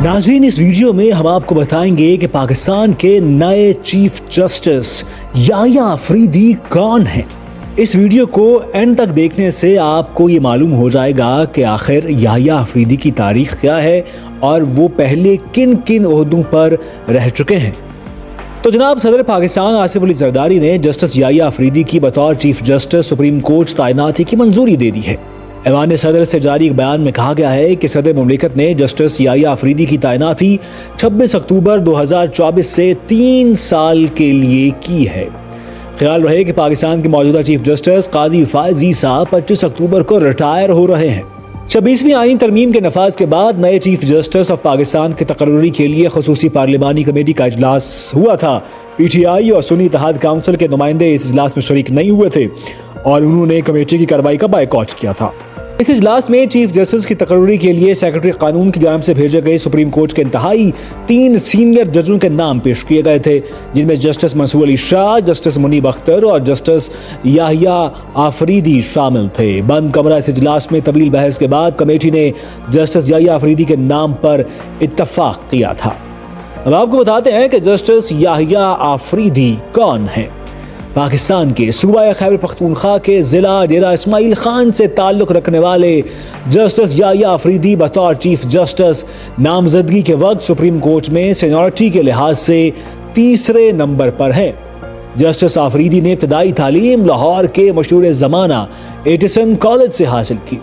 ناظرین، اس ویڈیو میں ہم آپ کو بتائیں گے کہ پاکستان کے نئے چیف جسٹس یحییٰ آفریدی کون ہیں۔ اس ویڈیو کو اینڈ تک دیکھنے سے آپ کو یہ معلوم ہو جائے گا کہ آخر یحییٰ آفریدی کی تاریخ کیا ہے اور وہ پہلے کن کن عہدوں پر رہ چکے ہیں۔ تو جناب صدر پاکستان آصف علی زرداری نے جسٹس یحییٰ آفریدی کی بطور چیف جسٹس سپریم کورٹ تعیناتی کی منظوری دے دی ہے۔ ایوان صدر سے جاری ایک بیان میں کہا گیا ہے کہ صدر مملکت نے جسٹس یحییٰ آفریدی کی تعیناتی 26 اکتوبر 2024 سے 3 سال کے لیے کی ہے۔ خیال رہے کہ پاکستان کے موجودہ چیف جسٹس قاضی فائز عیسیٰ 25 اکتوبر کو ریٹائر ہو رہے ہیں۔ 26ویں آئین ترمیم کے نفاذ کے بعد نئے چیف جسٹس آف پاکستان کی تقرری کے لیے خصوصی پارلیمانی کمیٹی کا اجلاس ہوا تھا۔ پی ٹی آئی اور سنی اتحاد کونسل کے نمائندے اس اجلاس میں شریک نہیں ہوئے تھے اور انہوں نے کمیٹی کی کارروائی کا بائیکاٹ کیا تھا۔ اس اجلاس میں چیف جسٹس کی تقرری کے لیے سیکرٹری قانون کی جانب سے بھیجے گئے سپریم کورٹ کے انتہائی 3 سینئر ججوں کے نام پیش کیے گئے تھے، جن میں جسٹس منصور علی شاہ، جسٹس منیب اختر اور جسٹس یحییٰ آفریدی شامل تھے۔ بند کمرہ اس اجلاس میں طویل بحث کے بعد کمیٹی نے جسٹس یحییٰ آفریدی کے نام پر اتفاق کیا تھا۔ اب آپ کو بتاتے ہیں کہ جسٹس یحییٰ آفریدی کون ہیں۔ پاکستان کے صوبہ خیبر پختونخوا کے ضلع ڈیرہ اسماعیل خان سے تعلق رکھنے والے جسٹس یحییٰ آفریدی بطور چیف جسٹس نامزدگی کے وقت سپریم کورٹ میں سینیورٹی کے لحاظ سے 3 نمبر پر ہیں۔ جسٹس آفریدی نے ابتدائی تعلیم لاہور کے مشہور زمانہ ایٹسن کالج سے حاصل کی۔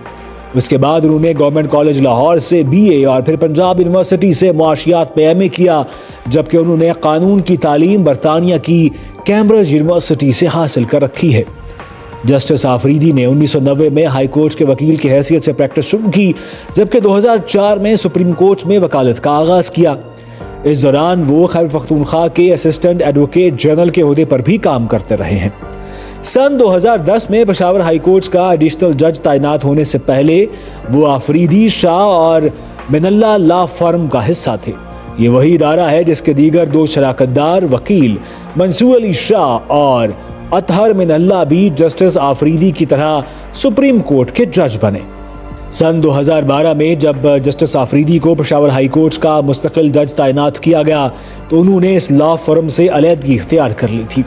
اس کے بعد انہوں نے گورنمنٹ کالج لاہور سے بی اے اور پھر پنجاب یونیورسٹی سے معاشیات میں ایم اے کیا، جبکہ انہوں نے قانون کی تعلیم برطانیہ کی کیمبرج یونیورسٹی سے حاصل کر رکھی ہے۔ جسٹس آفریدی نے 1990 میں ہائی کورٹ کے وکیل کی حیثیت سے پریکٹس شروع کی، جبکہ 2004 میں سپریم کورٹ میں وکالت کا آغاز کیا۔ اس دوران وہ خیبر پختونخوا کے اسسٹنٹ ایڈوکیٹ جنرل کے عہدے پر بھی کام کرتے رہے ہیں۔ سن 2010 میں پشاور ہائی کورٹ کا ایڈیشنل جج تعینات ہونے سے پہلے وہ آفریدی، شاہ اور من اللہ لا فرم کا حصہ تھے۔ یہ وہی ادارہ ہے جس کے دیگر 2 شراکت دار وکیل منصور علی شاہ اور اطہر من اللہ بھی جسٹس آفریدی کی طرح سپریم کورٹ کے جج بنے۔ سن 2012 میں جب جسٹس آفریدی کو پشاور ہائی کورٹ کا مستقل جج تعینات کیا گیا تو انہوں نے اس لا فرم سے علیحدگی اختیار کر لی تھی۔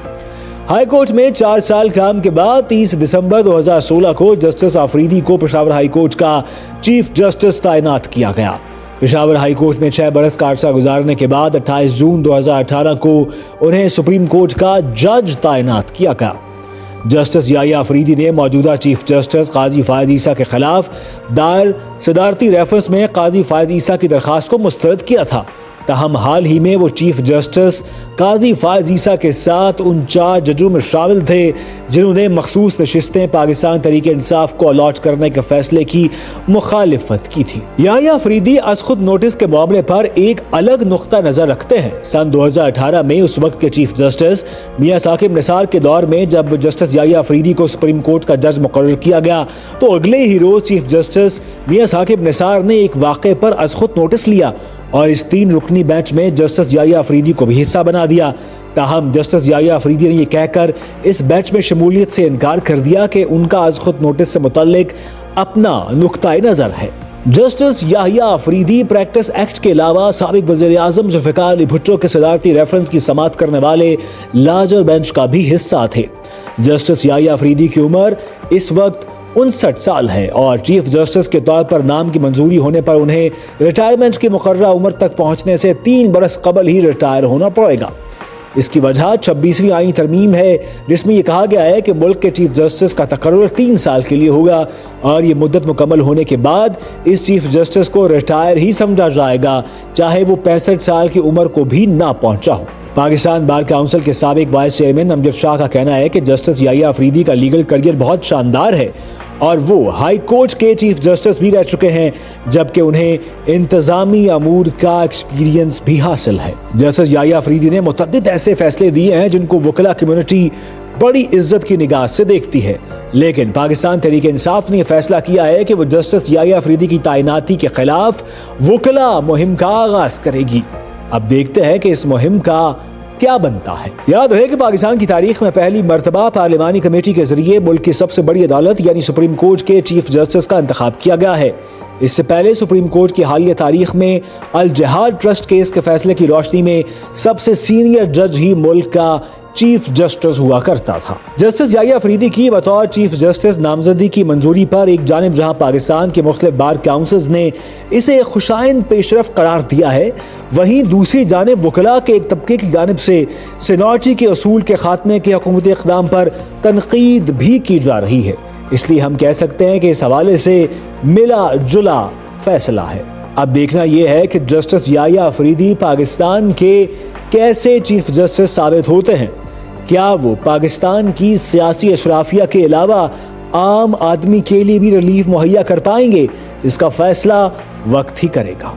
ہائی کورٹ میں 4 سال کام کے بعد 30 دسمبر 2016 کو جسٹس آفریدی کو پشاور ہائی کورٹ کا چیف جسٹس تعینات کیا گیا۔ پشاور ہائی کورٹ میں 6 برس کا عرصہ گزارنے کے بعد 28 جون 2018 کو انہیں سپریم کورٹ کا جج تعینات کیا گیا۔ جسٹس یحییٰ آفریدی نے موجودہ چیف جسٹس قاضی فائز عیسیٰ کے خلاف دائر صدارتی ریفرنس میں قاضی فائز عیسیٰ کی درخواست کو مسترد کیا تھا، تاہم حال ہی میں وہ چیف جسٹس قاضی فائز عیسیٰ کے ساتھ ان 4 ججوں میں شامل تھے جنہوں نے مخصوص نشستیں پاکستان تحریک انصاف کو الاٹ کرنے کے فیصلے کی مخالفت کی تھی۔ یحییٰ آفریدی از خود نوٹس کے معاملے پر ایک الگ نقطہ نظر رکھتے ہیں۔ سن 2018 میں اس وقت کے چیف جسٹس میاں ثاقب نثار کے دور میں جب جسٹس یحییٰ آفریدی کو سپریم کورٹ کا جج مقرر کیا گیا تو اگلے ہی روز چیف جسٹس میاں ثاقب نثار نے ایک واقعے پر از خود نوٹس لیا اور اس 3 رکنی بینچ میں جسٹس یحییٰ آفریدی کو بھی حصہ بنا دیا۔ تاہم جسٹس یحییٰ آفریدی نے یہ کہہ کر اس بینچ میں شمولیت سے انکار کر دیا کہ ان کا از خود نوٹس سے متعلق اپنا نقطۂ نظر ہے۔ جسٹس یحییٰ آفریدی پریکٹس ایکٹ کے علاوہ سابق وزیر اعظم ذوالفقار علی بھٹو کے صدارتی ریفرنس کی سماعت کرنے والے لارجر بینچ کا بھی حصہ تھے۔ جسٹس یحییٰ آفریدی کی عمر اس وقت 59 سال ہے اور چیف جسٹس کے طور پر نام کی منظوری ہونے پر انہیں ریٹائرمنٹ کی مقررہ عمر تک پہنچنے سے 3 برس قبل ہی ریٹائر ہونا پڑے گا۔ اس کی وجہ 26ویں آئین ترمیم ہے جس میں یہ کہا گیا ہے کہ ملک کے چیف جسٹس کا تقرر 3 سال کے لیے ہوگا اور یہ مدت مکمل ہونے کے بعد اس چیف جسٹس کو ریٹائر ہی سمجھا جائے گا، چاہے وہ 65 سال کی عمر کو بھی نہ پہنچا ہو۔ پاکستان بار کونسل کے سابق وائس چیئرمین امجد شاہ کا کہنا ہے کہ جسٹس یحییٰ آفریدی کا لیگل کریئر بہت شاندار ہے اور وہ ہائی کورٹ کے چیف جسٹس بھی رہ چکے ہیں، جبکہ انہیں انتظامی امور کا ایکسپیرینس بھی حاصل ہے۔ جسٹس یحییٰ آفریدی نے متعدد ایسے فیصلے دیے ہیں جن کو وکلا کمیونٹی بڑی عزت کی نگاہ سے دیکھتی ہے، لیکن پاکستان تحریک انصاف نے یہ فیصلہ کیا ہے کہ وہ جسٹس یحییٰ آفریدی کی تعیناتی کے خلاف وکلا مہم کا آغاز کرے گی۔ اب دیکھتے ہیں کہ اس مہم کا کیا بنتا ہے۔ یاد رہے کہ پاکستان کی تاریخ میں پہلی مرتبہ پارلیمانی کمیٹی کے ذریعے ملک کی سب سے بڑی عدالت یعنی سپریم کورٹ کے چیف جسٹس کا انتخاب کیا گیا ہے۔ اس سے پہلے سپریم کورٹ کی حالیہ تاریخ میں الجہاد ٹرسٹ کیس کے فیصلے کی روشنی میں سب سے سینئر جج ہی ملک کا چیف جسٹس ہوا کرتا تھا۔ جسٹس یحییٰ افریدی کی بطور چیف جسٹس نامزدگی کی منظوری پر ایک جانب جہاں پاکستان کے مختلف بار کاؤنسلز نے اسے خوشائن پیش رفت قرار دیا ہے، وہیں دوسری جانب وکلاء کے ایک طبقے کی جانب سے سینیورٹی کے اصول کے خاتمے کے حکومتی اقدام پر تنقید بھی کی جا رہی ہے۔ اس لیے ہم کہہ سکتے ہیں کہ اس حوالے سے ملا جلا فیصلہ ہے۔ اب دیکھنا یہ ہے کہ جسٹس یحییٰ افریدی پاکستان کے کیسے چیف جسٹس ثابت ہوتے ہیں۔ کیا وہ پاکستان کی سیاسی اشرافیہ کے علاوہ عام آدمی کے لیے بھی ریلیف مہیا کر پائیں گے؟ اس کا فیصلہ وقت ہی کرے گا۔